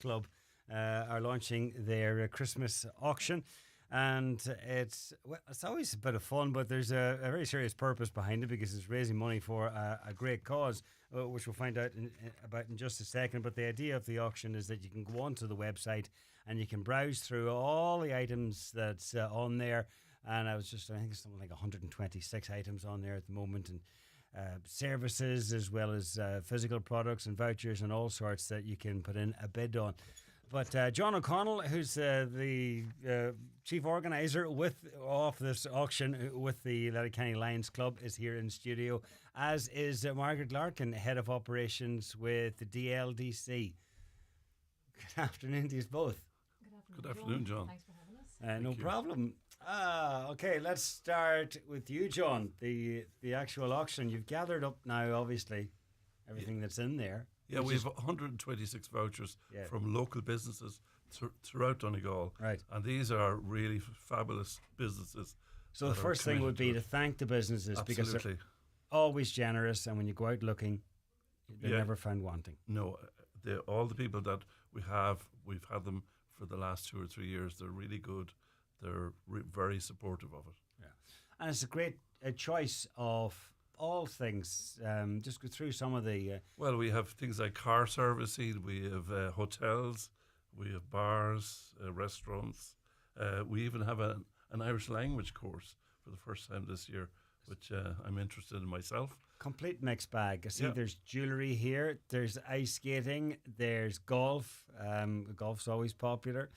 Club are launching their Christmas auction. And it's always a bit of fun, but there's a very serious purpose behind it because it's raising money for a great cause, which we'll find out about in just a second. But the idea of the auction is that you can go onto the website and you can browse through all the items that's on there. And I think it's something like 126 items on there at the moment, and services as well as physical products and vouchers and all sorts that you can put in a bid on. But John O'Connell, who's the chief organiser of this auction with the Letterkenny Lions Club, is here in studio, as is Margaret Larkin, head of operations with the DLDC. Good afternoon to you both. Good afternoon, John. Thanks for having us. No problem. Okay, let's start with you, John. The actual auction. You've gathered up now, obviously, everything that's in there. Yeah, we have 126 vouchers from local businesses throughout Donegal. Right. And these are really fabulous businesses. So the first thing would be to thank the businesses because they're always generous, and when you go out looking, they're never found wanting. No, all the people that we've had them for the last 2 or 3 years. They're really good. They're very supportive of it. Yeah, and it's a great choice of all things. Just go through some of the... Well, we have things like car servicing, we have hotels, we have bars, restaurants. We even have an Irish language course for the first time this year, which I'm interested in myself. Complete mixed bag. I see there's jewellery here, there's ice skating, there's golf. Golf's always popular.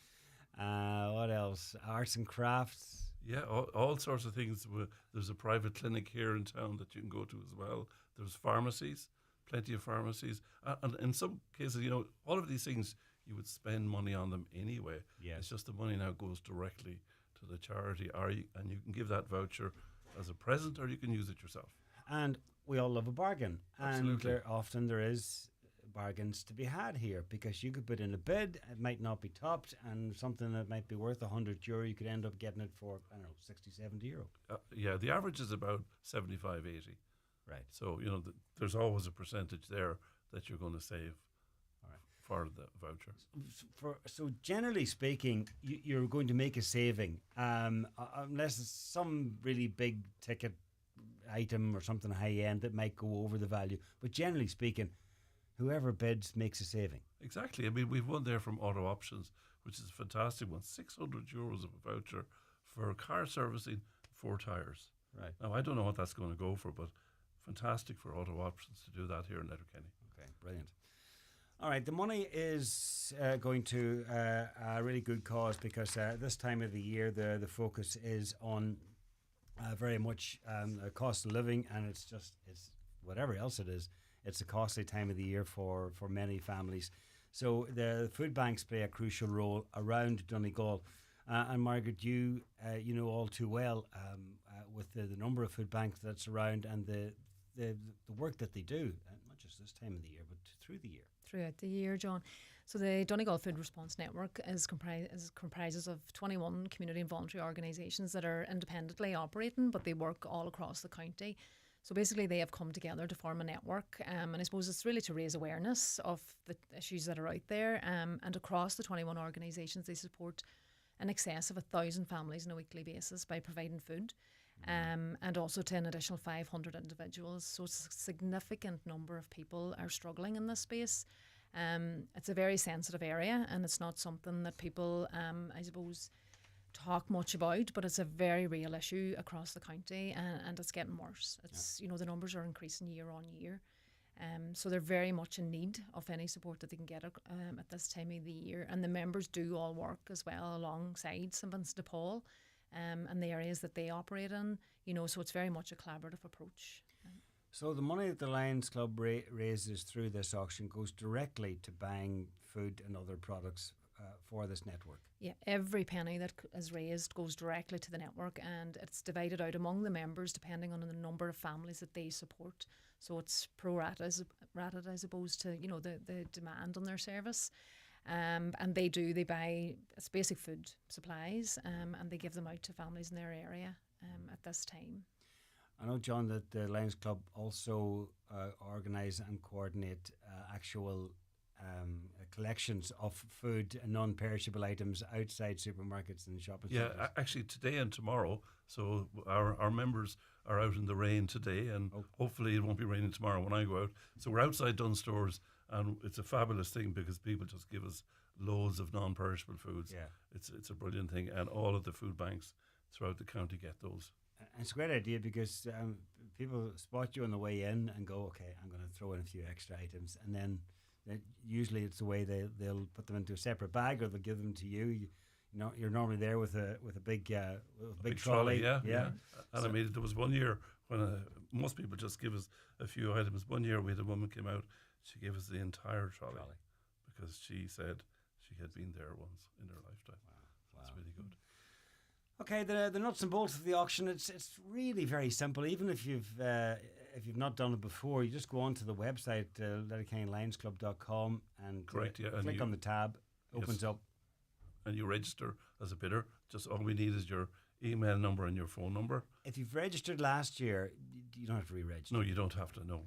What else? Arts and crafts. Yeah, all sorts of things. There's a private clinic here in town that you can go to as well. There's pharmacies, plenty of pharmacies. And in some cases, all of these things, you would spend money on them anyway. Yes. It's just the money now goes directly to the charity, and you can give that voucher as a present, or you can use it yourself. And we all love a bargain. Absolutely. And often there is bargains to be had here, because you could put in a bid, it might not be topped, and something that might be worth €100, you could end up getting it for, I don't know, €60, €70. The average is about 75, 80. Right. So, there's always a percentage there that you're going to save for the voucher. So generally speaking, you're going to make a saving, unless it's some really big ticket item or something high end that might go over the value. But generally speaking, whoever bids makes a saving. Exactly. I mean, we've one there from Auto Options, which is a fantastic one. €600 of a voucher for car servicing, 4 tyres. Right. Now, I don't know what that's going to go for, but fantastic for Auto Options to do that here in Letterkenny. Okay, brilliant. All right, the money is going to a really good cause, because this time of the year the focus is on very much cost of living, and it's whatever else it is. It's a costly time of the year for many families. So the food banks play a crucial role around Donegal. And Margaret, you know all too well with the number of food banks that's around, and the work that they do, not just this time of the year, but through the year. Throughout the year, John. So the Donegal Food Response Network comprises of 21 community and voluntary organisations that are independently operating, but they work all across the county. So basically they have come together to form a network, and I suppose it's really to raise awareness of the issues that are out there, and across the 21 organisations they support in excess of 1,000 families on a weekly basis by providing food, and also to an additional 500 individuals. So it's a significant number of people are struggling in this space. It's a very sensitive area, and it's not something that people, I suppose, talk much about, but it's a very real issue across the county, and it's getting worse. It's the numbers are increasing year on year, so they're very much in need of any support that they can get at this time of the year. And the members do all work as well alongside St Vincent de Paul, and the areas that they operate in. So it's very much a collaborative approach. So the money that the Lions Club raises through this auction goes directly to buying food and other products for this network. Yeah, every penny that is raised goes directly to the network, and it's divided out among the members depending on the number of families that they support. So it's pro-rated as opposed to the demand on their service. And they buy basic food supplies, and they give them out to families in their area at this time. I know, John, that the Lions Club also organise and coordinate actual collections of food and non-perishable items outside supermarkets and shopping Yeah, centres. actually today and tomorrow. So our members are out in the rain today, and hopefully it won't be raining tomorrow when I go out. So we're outside Dunn stores, and it's a fabulous thing because people just give us loads of non-perishable foods. Yeah. It's a brilliant thing, and all of the food banks throughout the county get those. And it's a great idea because people spot you on the way in and go, okay, I'm going to throw in a few extra items, and then usually it's the way they'll put them into a separate bag, or they'll give them to you. You know, you're normally there with a big big trolley. Yeah. And So- I mean, there was one year when most people just give us a few items. One year we had a woman came out, she gave us the entire trolley. Because she said she had been there once in her lifetime. Wow. That's really good. Okay, the nuts and bolts of the auction, it's really very simple. Even if you've not done it before, you just go onto the website, letterkennylionsclub.com, and Correct, yeah, and click you- on the tab, opens up. And you register as a bidder. Just all we need is your email number and your phone number. If you've registered last year, you don't have to re-register. No, you don't have to. No.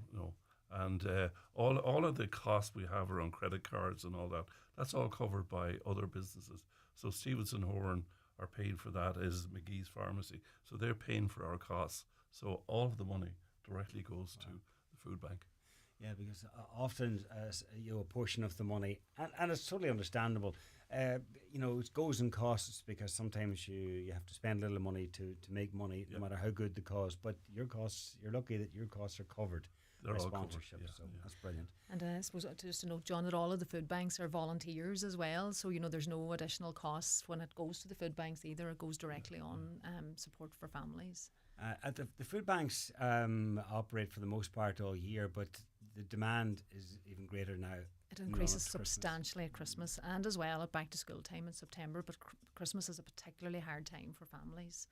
And all of the costs we have around credit cards and all that, that's all covered by other businesses. So Stevenson Horn are paying for that, as McGee's Pharmacy. So they're paying for our costs. So all of the money directly goes to the food bank. Yeah, because often a portion of the money, and it's totally understandable. It goes in costs because sometimes you have to spend a little money to make money, no matter how good the cause. But you're lucky that your costs are covered. They're by all covered, sponsorship, yeah, so yeah. that's brilliant. And I suppose just to note, John, that all of the food banks are volunteers as well. So, there's no additional costs when it goes to the food banks either. It goes directly on support for families. The food banks operate for the most part all year, but the demand is even greater now. It in the increases run-up to Christmas. substantially at Christmas and as well at back to school time in September. But Christmas is a particularly hard time for families.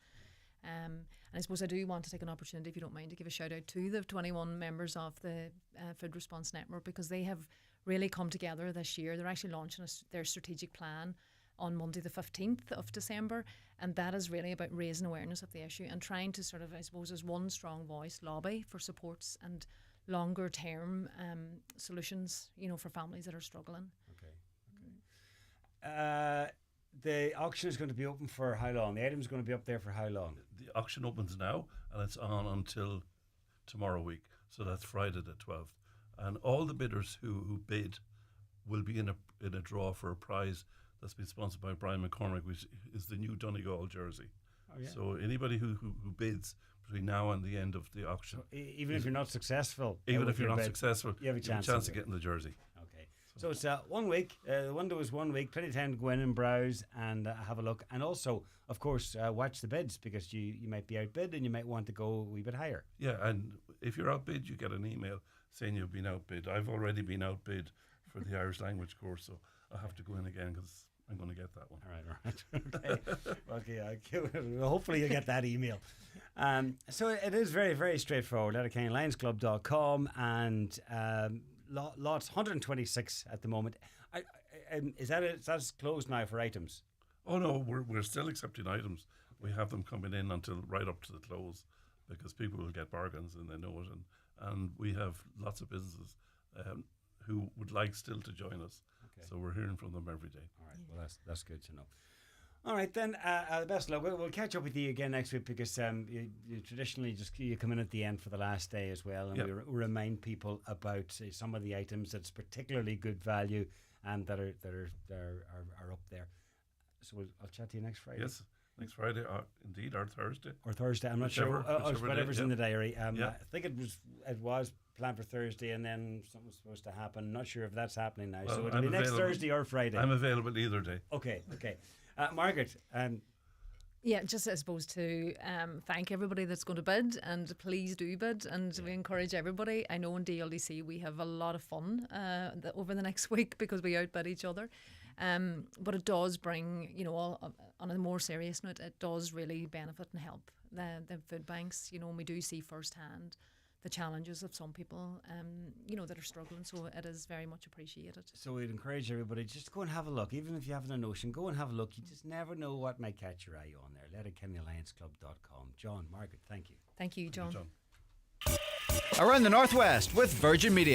And I suppose I do want to take an opportunity, if you don't mind, to give a shout out to the 21 members of the Food Response Network, because they have really come together this year. They're actually launching their strategic plan on Monday the 15th of December, and that is really about raising awareness of the issue and trying to sort of, I suppose, as one strong voice, lobby for supports and longer term solutions, for families that are struggling. Okay. The auction is going to be open for how long? The item's going to be up there for how long? The auction opens now, and it's on until tomorrow week. So that's Friday the 12th. And all the bidders who bid will be in a draw for a prize that's been sponsored by Brian McCormick, which is the new Donegal jersey. Oh, yeah. So anybody who bids between now and the end of the auction, Even if you're not successful, even with if you're your not bid, successful, you have a chance of to getting the jersey. Okay. So it's 1 week. The window is 1 week. Plenty of time to go in and browse and have a look. And also, of course, watch the bids, because you might be outbid and you might want to go a wee bit higher. Yeah, and if you're outbid, you get an email saying you've been outbid. I've already been outbid for the Irish language course, so I have to go in again because I'm going to get that one. All right. Okay. Hopefully you'll get that email. So it is very, very straightforward. Letterkennylionsclub.com, and lots 126 at the moment. Is that closed now for items? Oh no, we're still accepting items. We have them coming in until right up to the close, because people will get bargains and they know it, and we have lots of businesses who would like still to join us. Okay. So we're hearing from them every day. All right. Well, that's good to know. All right, then. Best of luck. We'll catch up with you again next week, because you traditionally you come in at the end for the last day as well, and Yep. we remind people about some of the items that's particularly good value and that are up there. So I'll chat to you next Friday. Yes, next Friday, indeed, or Thursday. Or Thursday. I'm not sure. Whichever Whatever's day, in the diary. Yeah. I think it was planned for Thursday, and then something was supposed to happen. Not sure if that's happening now. Well, So it'll I'm be next available. Thursday or Friday. I'm available either day. Okay. Margaret, Yeah, just I suppose to thank everybody that's going to bid, and please do bid, and we encourage everybody. I know in DLDC we have a lot of fun over the next week because we outbid each other, but it does bring, on a more serious note, it does really benefit and help the food banks, and we do see firsthand the challenges of some people, that are struggling. So it is very much appreciated. so we'd encourage everybody just go and have a look. Even if you haven't a notion, go and have a look. You just never know what might catch your eye on there. Letterkennylionsclub.com. John, Margaret, thank you. Thank you, John. John. Around the Northwest with Virgin Media.